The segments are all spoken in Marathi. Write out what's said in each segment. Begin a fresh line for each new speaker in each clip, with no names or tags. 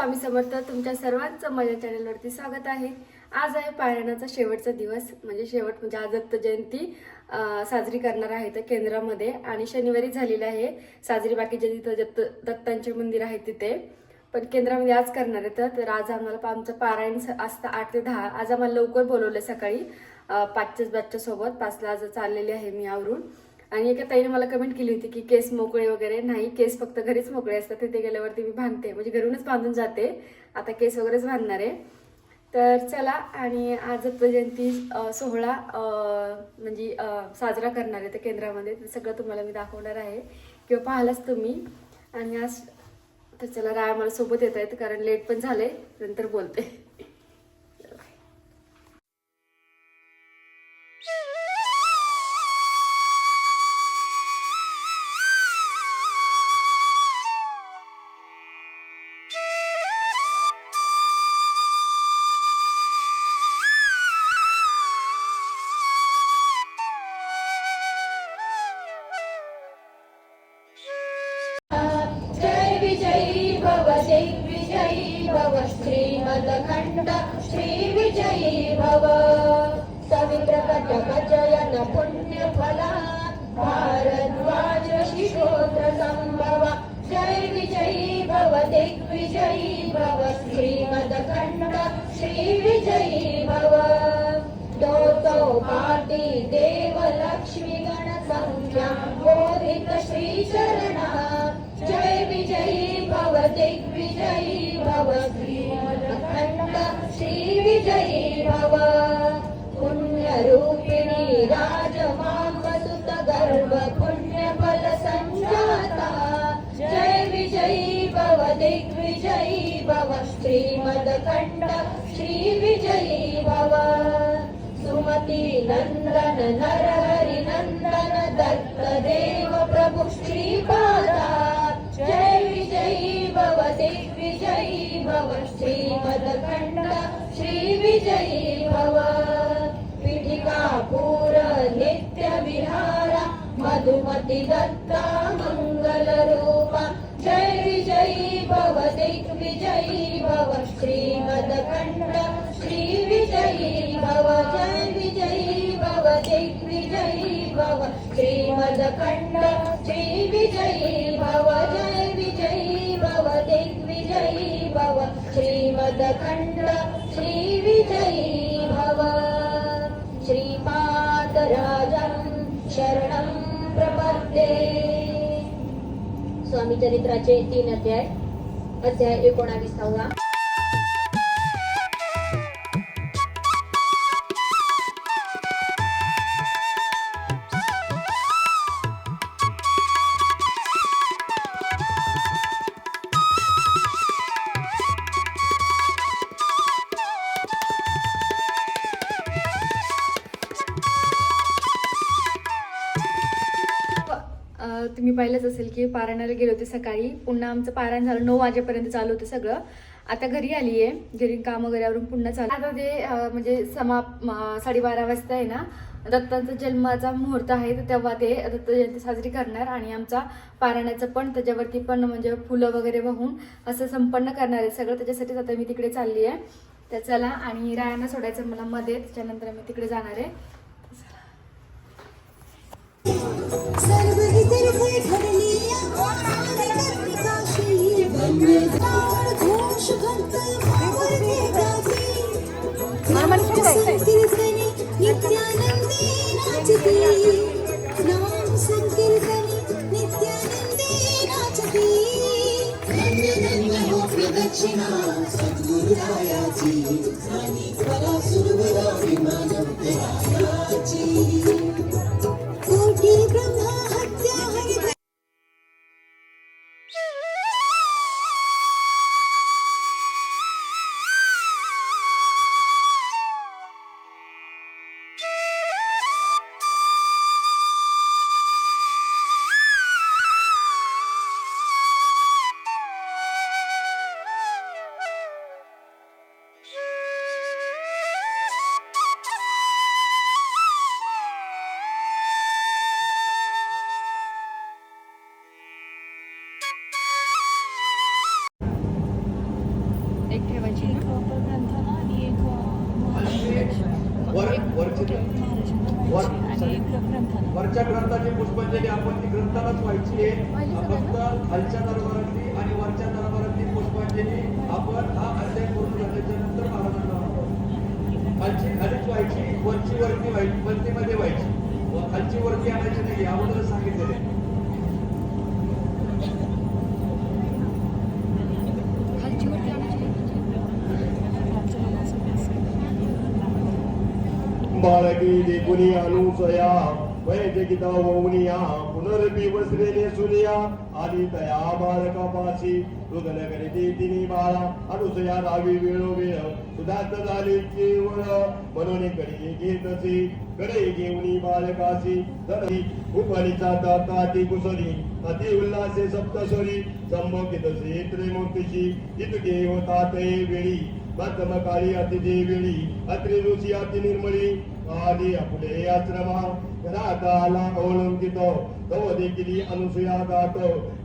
स्वामी समर्थ. तुमच्या सर्वांचं माझ्या चॅनलवरती स्वागत आहे. आज आहे पारायणाचा शेवटचा दिवस, म्हणजे आज दत्त जयंती साजरी करणार आहे तर केंद्रामध्ये, आणि शनिवारी झालेली आहे साजरी. बाकीच्या तिथं दत्तांचे मंदिर आहे तिथे, पण केंद्रामध्ये आज करणार आहे. तर आज आम्हाला आमचं पारायण असतं 8 ते 10. आज आम्हाला लवकर बोलवलं सकाळी 5च्याच बॅचच्या सोबत. 5ला आज चाललेली आहे मी आवरून. आणि एका ताईने मला कमेंट केली होती की केस मोकळे वगैरे नाही, केस फक्त घरीच मोकळे असतात, तिथे गेल्यावरती मी बांधते, म्हणजे घरूनच बांधून जाते. आता केस वगैरेच बांधणार आहे. तर चला, आणि आज दत्त जयंती सोहळा साजरा करणार आहे तर केंद्रामध्ये, ते सगळं तुम्हाला मी दाखवणार आहे किंवा पाहालच तुम्ही. आणि आज तर चला, राय मला सोबत येत आहेत कारण लेट पण झाले, नंतर बोलते.
विजयी भव श्रीमदखंड श्री विजयी भव सवित्र कटकजयन पुण्य फला भारद्वाज शिशोत्र संभव जय विजयी भव दिग्विजयी भव श्रीमदखंड श्री विजयी भव दोतो पाटी देव लक्ष्मी गण संख्या बोधित श्री चरणा जय विजयी भव दिग्विजयी भव श्रीमदखंड श्री विजयी भव पुण्यरूपिणी राजमामसुत गर्भ पुण्य फल संजाता जय विजयी भव दिग्विजयी भव श्रीमदखंड श्री विजयी भव सुमति नंदन नरहरि नंदन दत्त देव प्रभु श्रीपादा जय विजयी भव दिग्विजयी भव श्रीमदखंड श्री विजयी भव पीठिका पूर नित्य विहारा मधुमति दत्ता मंगल रूपा जय विजयी भव दिग्विजयी भव श्रीमदखंड श्री विजयी भव जय विजयी भव दिग्विजयी भव श्रीमदखंड श्री विजयी भव जय विजयी भव दिग्विजयी भव श्रीमदखंड श्री विजयी भव श्रीपादराजं शरणं प्रपद्ये. स्वामी चरित्राचे 3 अध्याय. अध्याय 19.
तुम्ही पाहिलंच असेल की पारायणाला गेले होते सकाळी. पुन्हा आमचं पारायण झालं 9 वाजेपर्यंत चालू होतं सगळं. आता घरी आली आहे, घरी काम वगैरे आवरून पुन्हा चालू. आता ते 12:30 वाजता आहे ना, दत्तांचा जन्माचा मुहूर्त आहे, तर तेव्हा ते दत्त जयंती साजरी करणार. आणि आमचा पारायणाचं पण त्याच्यावरती पण म्हणजे फुलं वगैरे वाहून असं संपन्न करणार आहे सगळं. त्याच्यासाठीच आता मी तिकडे चालली आहे. तर चला, आणि रायांना सोडायचं मला मध्ये, त्याच्यानंतर मी तिकडे जाणार आहे.
प्रदक्षिणा सद्गुरुरायाची आणि कला सुरवरा विमानं तेराची कोटी ब्रह्मा हत्या हरित
एक ठेवायची
एक ग्रंथाला आणि एक
वरच्या
आणि एक ग्रंथाला.
ग्रंथाची पुष्पांजली आपण ती ग्रंथालाच व्हायची आहे. फक्त खालच्या दरबारातली आणि वरच्या दरबारातली पुष्पांजली आपण हा अध्याय पूर्ण झाल्याच्या नंतर महाराजांना वापरू. खालीच व्हायची, वरती व्हायची, वरतीमध्ये व्हायची. खालची वरती आणायची नाही, अगोदरच सांगितलेले.
खालची वरती आणायची.
बाळकी देखुनी अनुसया वैजगिता वौनिया पुनरपी वस्त्रेने सुनिया आली तया बालकापाशी रुदन करीती तिनी बाळा अनुसया रावी वेळोवेळ सुधात झाली केवळ म्हणून कडी घेतसी कडे घेऊनी बालकाशी धरी उपनीचा ताती कुसरी अति उल्हासे सप्तस्वरी संमोकितसे त्रिमूर्तीशी इतके होता ते वेळी काळी अतिथी वेळी अत्रि ऋषी अति निर्मळी आली आपले आश्रमा घरात आला ओळंकित तव देखील अनुसया गात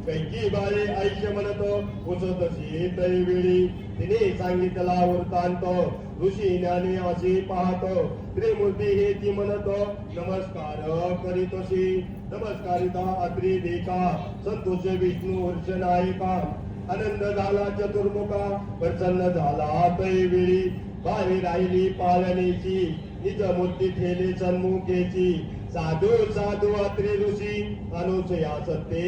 कैकी बाळे आयुष्य म्हणत पुसत तै वेळी तिने सांगितला वृत्तांत ऋषी ज्ञानी असे पाहत त्रिमूर्ती हे ती म्हणत नमस्कार करीतशी नमस्कारिता अत्रि देखा संतोष विष्णू हर्ष नायका आनंद झाला चतुर्मुखा प्रसन्न झाला तै वेळी बाहेर राहिली पालनेची निज मूर्ती ठेले सन्मुखेची साधू साधू अत्रि ऋषी अनुसया सत्ते